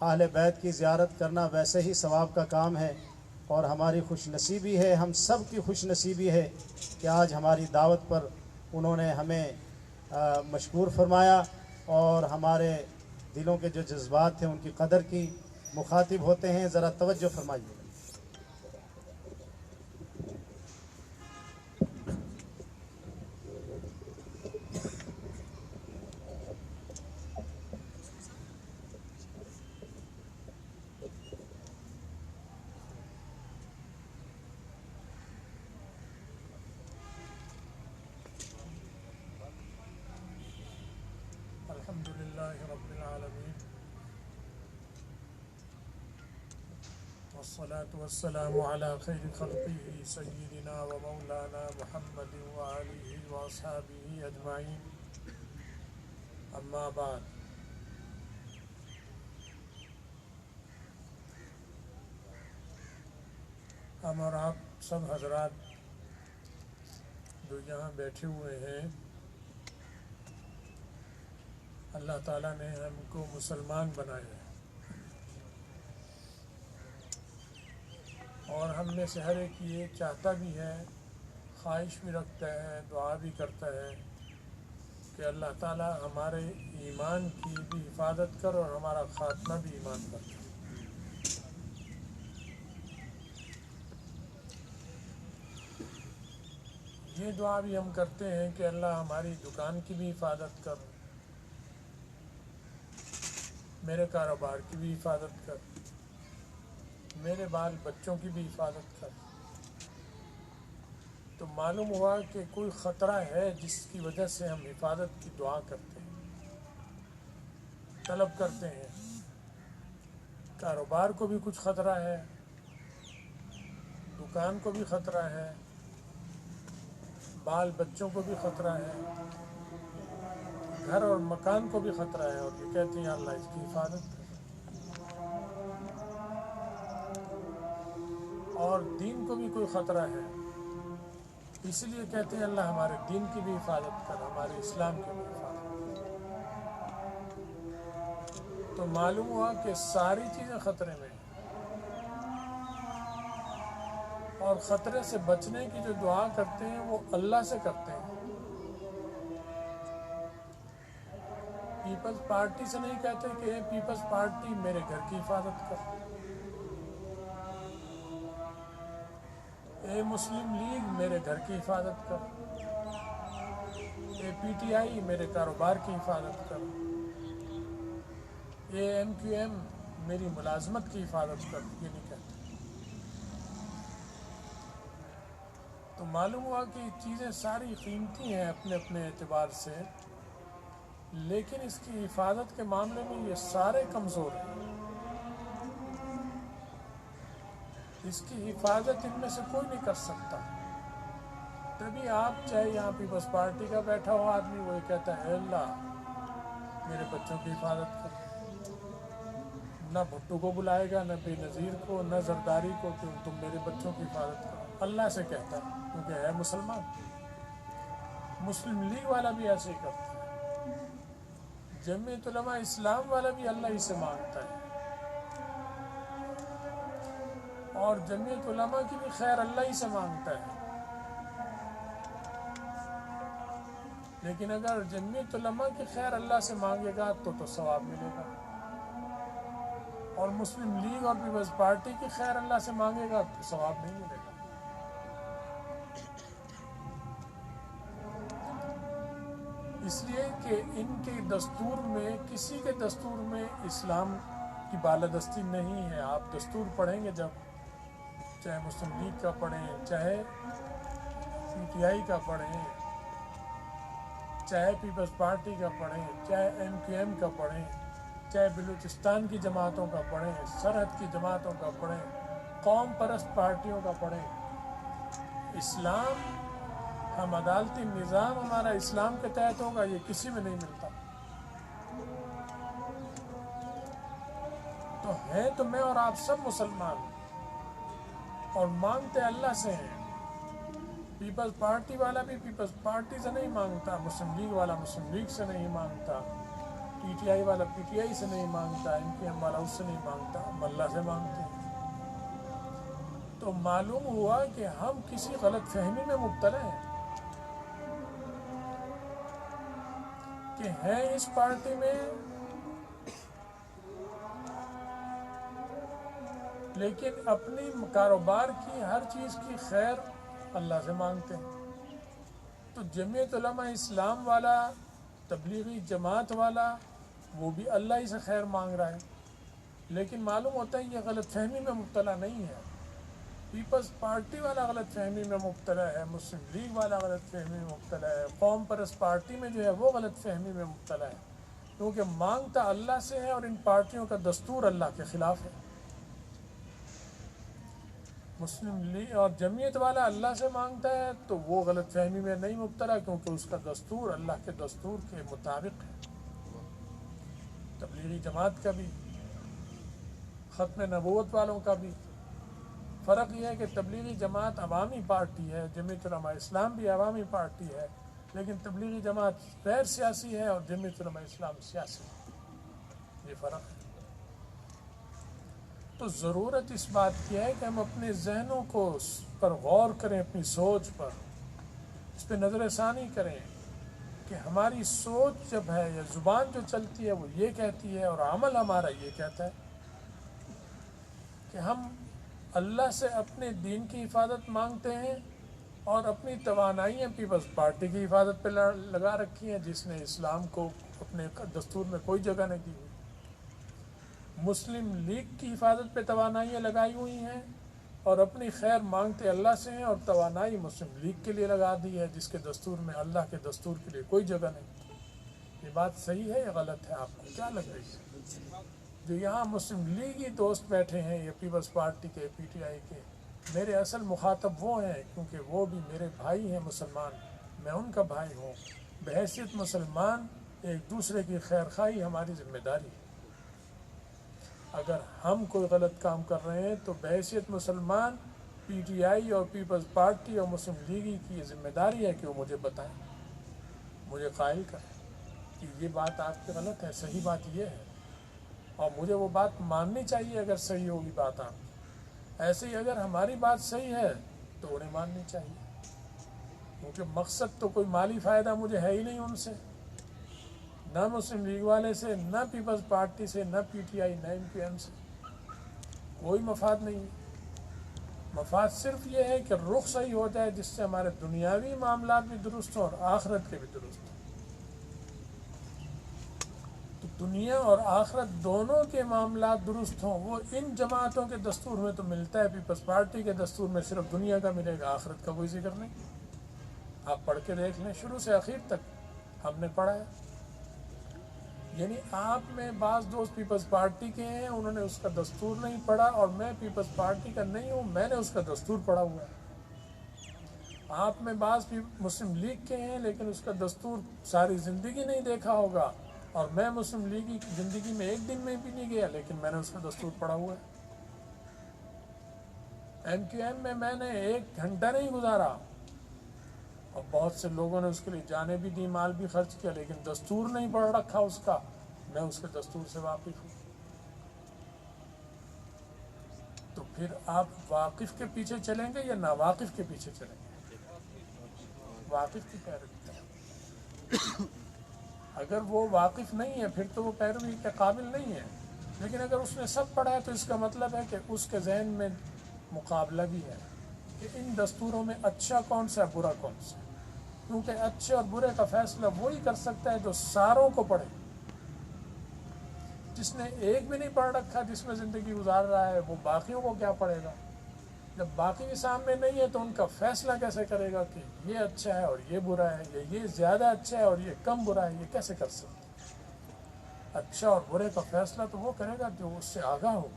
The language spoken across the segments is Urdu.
اہل بیت کی زیارت کرنا ویسے ہی ثواب کا کام ہے، اور ہماری خوش نصیبی ہے، ہم سب کی خوش نصیبی ہے کہ آج ہماری دعوت پر انہوں نے ہمیں مشکور فرمایا اور ہمارے دلوں کے جو جذبات تھے ان کی قدر کی۔ مخاطب ہوتے ہیں، ذرا توجہ فرمائیے۔ الحمد للہ رب العالمین، والصلاة والسلام على خیر خلقه سیدنا و مولانا محمد وآلہ واصحابہ اجمعین، اما بعد۔ ہم اور آپ سب حضرات جو یہاں بیٹھے ہوئے ہیں، اللہ تعالیٰ نے ہم کو مسلمان بنایا ہے، اور ہم میں سے ہر ایک یہ چاہتا بھی ہے، خواہش بھی رکھتا ہے، دعا بھی کرتا ہے کہ اللہ تعالیٰ ہمارے ایمان کی بھی حفاظت کر اور ہمارا خاتمہ بھی ایمان پر کر۔ یہ دعا بھی ہم کرتے ہیں کہ اللہ ہماری دکان کی بھی حفاظت کر، میرے کاروبار کی بھی حفاظت کر، میرے بال بچوں کی بھی حفاظت کر۔ تو معلوم ہوا کہ کوئی خطرہ ہے جس کی وجہ سے ہم حفاظت کی دعا کرتے ہیں، طلب کرتے ہیں۔ کاروبار کو بھی کچھ خطرہ ہے، دکان کو بھی خطرہ ہے، بال بچوں کو بھی خطرہ ہے، گھر اور مکان کو بھی خطرہ ہے، اور یہ کہتے ہیں اللہ اس کی حفاظت کر۔ اور دین کو بھی کوئی خطرہ ہے، اس لیے کہتے ہیں اللہ ہمارے دین کی بھی حفاظت کر، ہمارے اسلام کی بھی حفاظت کر۔ تو معلوم ہوا کہ ساری چیزیں خطرے میں ہیں، اور خطرے سے بچنے کی جو دعا کرتے ہیں وہ اللہ سے کرتے ہیں، پیپلز پارٹی سے نہیں کہتے کہ اے پیپلز پارٹی میرے گھر کی حفاظت کر، اے مسلم لیگ میرے گھر کی حفاظت کر، اے پی ٹی آئی میرے کاروبار کی حفاظت کر، اے ایم کیو ایم میری ملازمت کی حفاظت کر، یہ نہیں کہتے۔ تو معلوم ہوا کہ یہ چیزیں ساری قیمتی ہیں اپنے اپنے اعتبار سے، لیکن اس کی حفاظت کے معاملے میں یہ سارے کمزور ہیں، اس کی حفاظت ان میں سے کوئی نہیں کر سکتا۔ تبھی آپ چاہے یہاں پیپلز پارٹی کا بیٹھا ہوا آدمی وہی کہتا ہے اے اللہ میرے بچوں کی حفاظت کر، نہ بھٹو کو بلائے گا، نہ بے نظیر کو، نہ زرداری کو کہ تم میرے بچوں کی حفاظت کرو، اللہ سے کہتا ہے کیونکہ ہے مسلمان۔ مسلم لیگ والا بھی ایسے ہی کرتا ہے، جمعیت علماء اسلام والا بھی اللہ ہی سے مانگتا ہے، اور جمعیت علماء کی بھی خیر اللہ ہی سے مانگتا ہے۔ لیکن اگر جمعیت علماء کی خیر اللہ سے مانگے گا تو ثواب ملے گا، اور مسلم لیگ اور پیپلز پارٹی کی خیر اللہ سے مانگے گا تو ثواب نہیں ملے گا۔ اس لیے کہ ان کے دستور میں، کسی کے دستور میں اسلام کی بالادستی نہیں ہے۔ آپ دستور پڑھیں گے جب، چاہے مسلم لیگ کا پڑھیں، چاہے پی ٹی آئی کا پڑھیں، چاہے پیپلز پارٹی کا پڑھیں، چاہے ایم کیو ایم کا پڑھیں، چاہے بلوچستان کی جماعتوں کا پڑھیں، سرحد کی جماعتوں کا پڑھیں، قوم پرست پارٹیوں کا پڑھیں، اسلام، ہم عدالتی نظام ہمارا اسلام کے تحت ہوگا، یہ کسی میں نہیں ملتا۔ تو ہیں تو میں اور آپ سب مسلمان، اور مانگتے اللہ سے ہیں۔ پیپلز پارٹی والا بھی پیپلز پارٹی سے نہیں مانگتا، مسلم لیگ والا مسلم لیگ سے نہیں مانگتا، پی ٹی آئی والا پی ٹی آئی سے نہیں مانگتا، MQM والا اس سے نہیں مانگتا، ہم اللہ سے مانگتے ہیں۔ تو معلوم ہوا کہ ہم کسی غلط فہمی میں مبتلا ہیں کہ ہیں اس پارٹی میں لیکن اپنی کاروبار کی ہر چیز کی خیر اللہ سے مانگتے ہیں۔ تو جمعیت علماء اسلام والا، تبلیغی جماعت والا، وہ بھی اللہ ہی سے خیر مانگ رہا ہے، لیکن معلوم ہوتا ہے یہ غلط فہمی میں مبتلا نہیں ہے۔ پیپلز پارٹی والا غلط فہمی میں مبتلا ہے، مسلم لیگ والا غلط فہمی میں مبتلا ہے، قوم پرست پارٹی میں جو ہے وہ غلط فہمی میں مبتلا ہے، کیونکہ مانگتا اللہ سے ہے اور ان پارٹیوں کا دستور اللہ کے خلاف ہے۔ مسلم لیگ اور جمعیت والا اللہ سے مانگتا ہے تو وہ غلط فہمی میں نہیں مبتلا، کیونکہ اس کا دستور اللہ کے دستور کے مطابق ہے۔ تبلیغی جماعت کا بھی، ختم نبوت والوں کا بھی فرق یہ ہے کہ تبلیغی جماعت عوامی پارٹی ہے، جمعیت علماء اسلام بھی عوامی پارٹی ہے، لیکن تبلیغی جماعت غیر سیاسی ہے اور جمعیت علماء اسلام سیاسی ہے، یہ فرق ہے۔ تو ضرورت اس بات کی ہے کہ ہم اپنے ذہنوں کو پر غور کریں، اپنی سوچ پر اس پہ نظر ثانی کریں کہ ہماری سوچ جب ہے یا زبان جو چلتی ہے وہ یہ کہتی ہے اور عمل ہمارا یہ کہتا ہے کہ ہم اللہ سے اپنے دین کی حفاظت مانگتے ہیں اور اپنی توانائیاں پیپلز پارٹی کی حفاظت پہ لگا رکھی ہیں، جس نے اسلام کو اپنے دستور میں کوئی جگہ نہیں دی ہوئی۔ مسلم لیگ کی حفاظت پہ توانائیاں لگائی ہوئی ہیں اور اپنی خیر مانگتے اللہ سے ہیں، اور توانائی مسلم لیگ کے لیے لگا دی ہے، جس کے دستور میں اللہ کے دستور کے لیے کوئی جگہ نہیں۔ یہ بات صحیح ہے یا غلط ہے؟ آپ کو کیا لگ رہی ہے؟ جو یہاں مسلم لیگی دوست بیٹھے ہیں یا پیپلز پارٹی کے، پی ٹی آئی کے، میرے اصل مخاطب وہ ہیں، کیونکہ وہ بھی میرے بھائی ہیں مسلمان، میں ان کا بھائی ہوں۔ بحیثیت مسلمان ایک دوسرے کی خیر خواہی ہماری ذمہ داری ہے۔ اگر ہم کوئی غلط کام کر رہے ہیں تو بحیثیت مسلمان پی ٹی آئی اور پیپلز پارٹی اور مسلم لیگی کی یہ ذمہ داری ہے کہ وہ مجھے بتائیں، مجھے قائل کریں کہ یہ بات آپ کی غلط ہے، صحیح بات یہ ہے، اور مجھے وہ بات ماننی چاہیے اگر صحیح ہوگی بات آپ کی۔ ایسے ہی اگر ہماری بات صحیح ہے تو انہیں ماننی چاہیے، کیونکہ مقصد تو کوئی مالی فائدہ مجھے ہے ہی نہیں ان سے، نہ مسلم لیگ والے سے، نہ پیپلز پارٹی سے، نہ پی ٹی آئی، نہ MQM سے، کوئی مفاد نہیں۔ مفاد صرف یہ ہے کہ رخ صحیح ہو جائے، جس سے ہمارے دنیاوی معاملات بھی درست ہوں اور آخرت کے بھی درست ہوں۔ تو دنیا اور آخرت دونوں کے معاملات درست ہوں، وہ ان جماعتوں کے دستور میں تو ملتا ہے، پیپلز پارٹی کے دستور میں صرف دنیا کا ملے گا، آخرت کا کوئی ذکر نہیں۔ آپ پڑھ کے دیکھ لیں، شروع سے آخر تک ہم نے پڑھا ہے۔ یعنی آپ میں بعض دوست پیپلز پارٹی کے ہیں، انہوں نے اس کا دستور نہیں پڑھا، اور میں پیپلز پارٹی کا نہیں ہوں، میں نے اس کا دستور پڑھا ہوا ہے۔ آپ میں بعض مسلم لیگ کے ہیں، لیکن اس کا دستور ساری زندگی نہیں دیکھا ہوگا، اور میں مسلم لیگی کی زندگی میں ایک دن میں بھی نہیں گیا، لیکن میں نے اس کا دستور پڑھا ہوا ہے۔ MQM میں نے 1 گھنٹہ نہیں گزارا، اور بہت سے لوگوں نے اس کے لیے جانیں بھی دی، مال بھی خرچ کیا، لیکن دستور نہیں پڑھ رکھا اس کا، میں اس کے دستور سے واقف ہوں۔ تو پھر آپ واقف کے پیچھے چلیں گے یا ناواقف کے پیچھے چلیں گے؟ واقف کی پیروی کریں۔ اگر وہ واقف نہیں ہے پھر تو وہ پیروی کے قابل نہیں ہے، لیکن اگر اس نے سب پڑھا ہے تو اس کا مطلب ہے کہ اس کے ذہن میں مقابلہ بھی ہے کہ ان دستوروں میں اچھا کون سا ہے، برا کون سا ہے، کیونکہ اچھے اور برے کا فیصلہ وہی کر سکتا ہے جو ساروں کو پڑھے۔ جس نے ایک بھی نہیں پڑھ رکھا، جس میں زندگی گزار رہا ہے، وہ باقیوں کو کیا پڑھے گا؟ جب باقی بھی سامنے نہیں ہے تو ان کا فیصلہ کیسے کرے گا کہ یہ اچھا ہے اور یہ برا ہے، یا یہ زیادہ اچھا ہے اور یہ کم برا ہے؟ یہ کیسے کر سکتے؟ اچھا اور برے کا فیصلہ تو وہ کرے گا جو اس سے آگاہ ہو،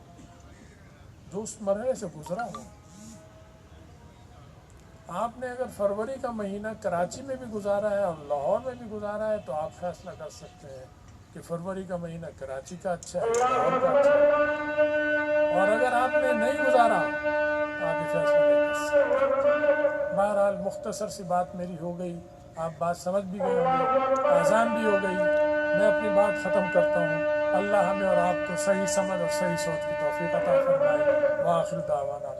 جو اس مرحلے سے گزرا ہو۔ آپ نے اگر فروری کا مہینہ کراچی میں بھی گزارا ہے اور لاہور میں بھی گزارا ہے تو آپ فیصلہ کر سکتے ہیں کہ فروری کا مہینہ کراچی کا اچھا ہے، لاہور کا اچھا ہے، اور اگر آپ نے نہیں گزارا تو آپ یہ فیصلہ نہیں کر سکتے۔ بہرحال مختصر سی بات میری ہو گئی، آپ بات سمجھ بھی گئے ہوں گے، آسان بھی ہو گئی۔ میں اپنی بات ختم کرتا ہوں. اللہ ہمیں اور آپ کو صحیح سمجھ اور صحیح سوچ کی توفیق عطا فرمائے. وآخر دعوانا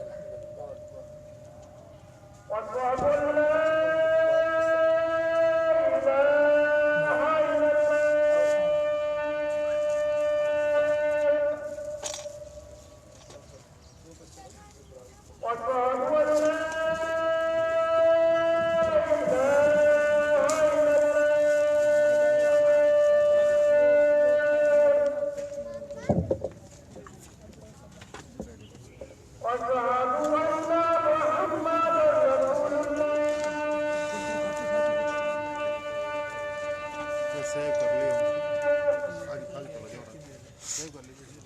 سیو کر لیو آج کل چلا جاؤ سیو کر لیجیے